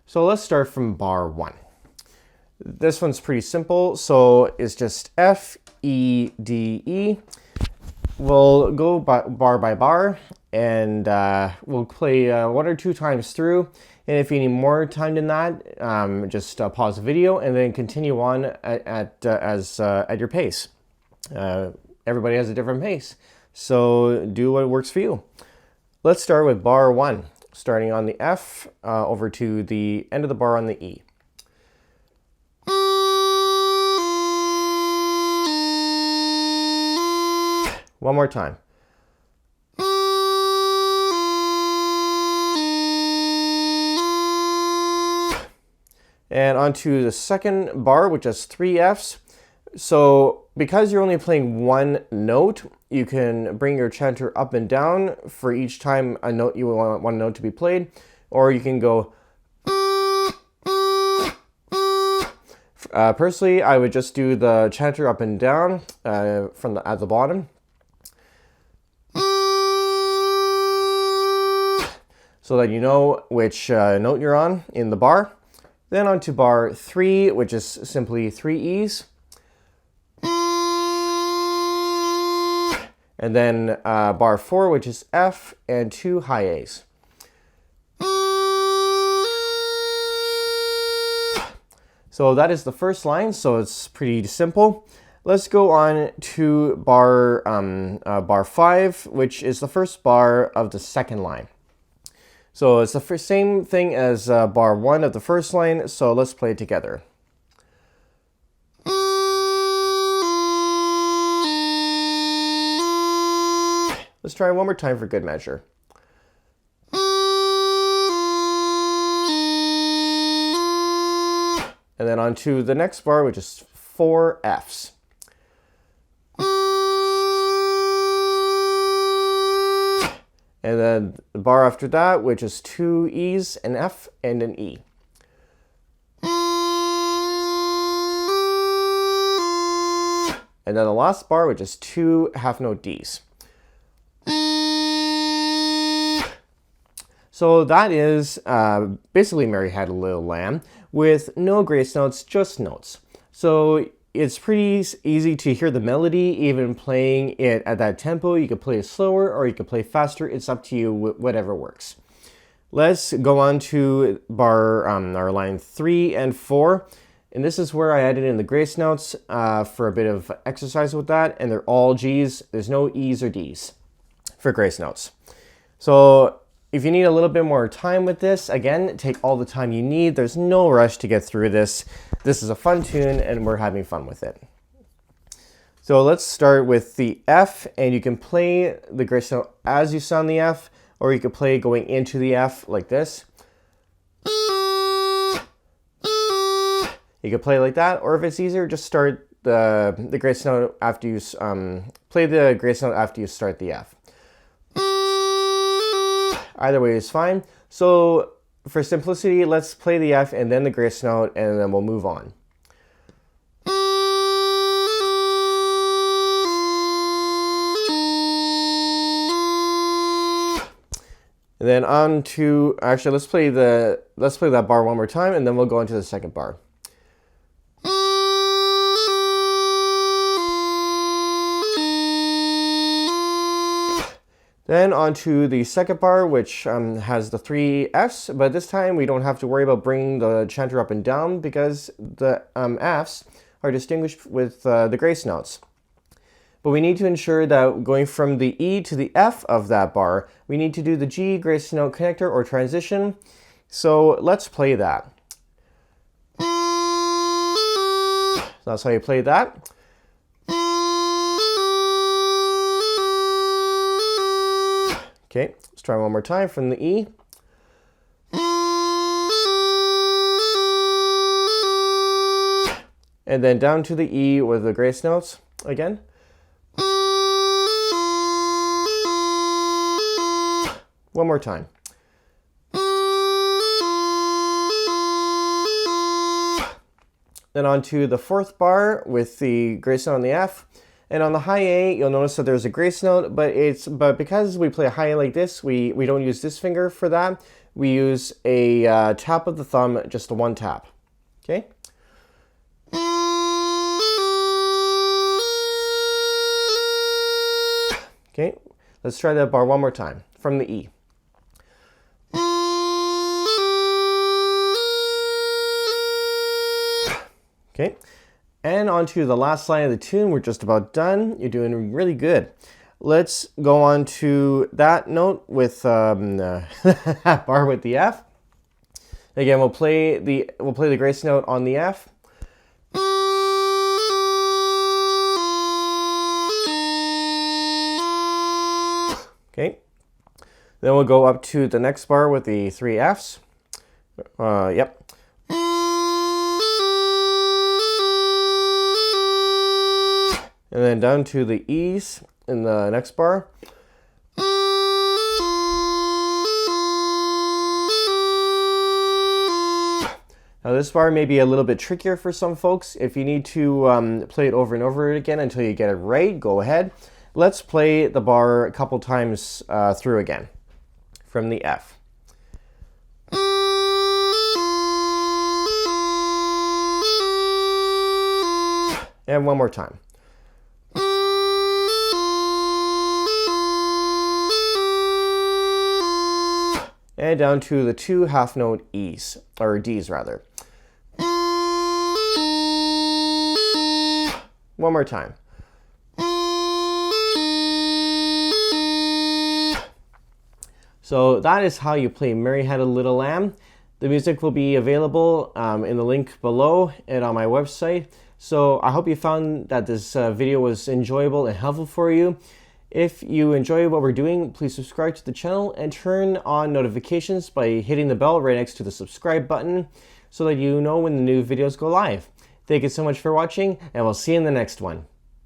So let's start from bar 1. This one's pretty simple, so it's just F, E, D, E. We'll go bar by bar, and we'll play 1 or 2 times through. And if you need more time than that, just pause the video and then continue on at your pace. Everybody has a different pace, so do what works for you. Let's start with bar 1, starting on the F over to the end of the bar on the E. One more time. And onto the second bar, which has 3 Fs. So because you're only playing 1 note, you can bring your chanter up and down for each time a note you want one note to be played, or you can go. Personally, I would just do the chanter up and down at the bottom. So that you know which note you're on in the bar. Then on to bar 3, which is simply 3 E's. And then bar 4, which is F, and 2 high A's. So that is the first line, so it's pretty simple. Let's go on to bar 5, which is the first bar of the second line. So it's the same thing as bar 1 of the first line, so let's play it together. Let's try one more time for good measure. And then on to the next bar, which is 4 Fs. And then the bar after that, which is 2 E's, an F, and an E. And then the last bar, which is 2 half-note Ds. So that is basically Mary Had a Little Lamb with no grace notes, just notes. So it's pretty easy to hear the melody, even playing it at that tempo. You could play it slower or you could play faster. It's up to you, whatever works. Let's go on to our line 3 and 4. And this is where I added in the grace notes for a bit of exercise with that. And they're all G's. There's no E's or D's for grace notes. So if you need a little bit more time with this, again, take all the time you need. There's no rush to get through this. This is a fun tune and we're having fun with it. So let's start with the F, and you can play the grace note as you sound the F, or you can play going into the F like this. You can play like that, or if it's easier, just start the grace note after you play the grace note after you start the F. Either way is fine. So for simplicity, let's play the F and then the grace note, and then we'll move on. And then on to, actually, let's play that bar one more time, and then we'll go into the second bar. Then on to the second bar, which has the 3 Fs, but this time we don't have to worry about bringing the chanter up and down because the Fs are distinguished with the grace notes. But we need to ensure that going from the E to the F of that bar, we need to do the G grace note connector or transition. So let's play that. So that's how you play that. Okay, let's try one more time from the E. And then down to the E with the grace notes again. One more time. Then on to the fourth bar with the grace note on the F. And on the high A, you'll notice that there's a grace note, but because we play a high A like this, we don't use this finger for that. we use a tap of the thumb, just a one tap. Okay? Okay, let's try that bar one more time from the E. Okay, and on to the last line of the tune. We're just about done. You're doing really good. Let's go on to that note with bar with the F. Again, we'll play the grace note on the F. Okay, then we'll go up to the next bar with the three Fs. Yep. And then down to the E's in the next bar. Now this bar may be a little bit trickier for some folks. If you need to play it over and over again until you get it right, go ahead. Let's play the bar a couple times through again from the F. And one more time. And down to the two half note E's, or D's rather. One more time. So that is how you play Mary Had a Little Lamb. The music will be available in the link below and on my website. So I hope you found that this video was enjoyable and helpful for you. If you enjoy what we're doing, please subscribe to the channel and turn on notifications by hitting the bell right next to the subscribe button so that you know when the new videos go live. Thank you so much for watching, and we'll see you in the next one.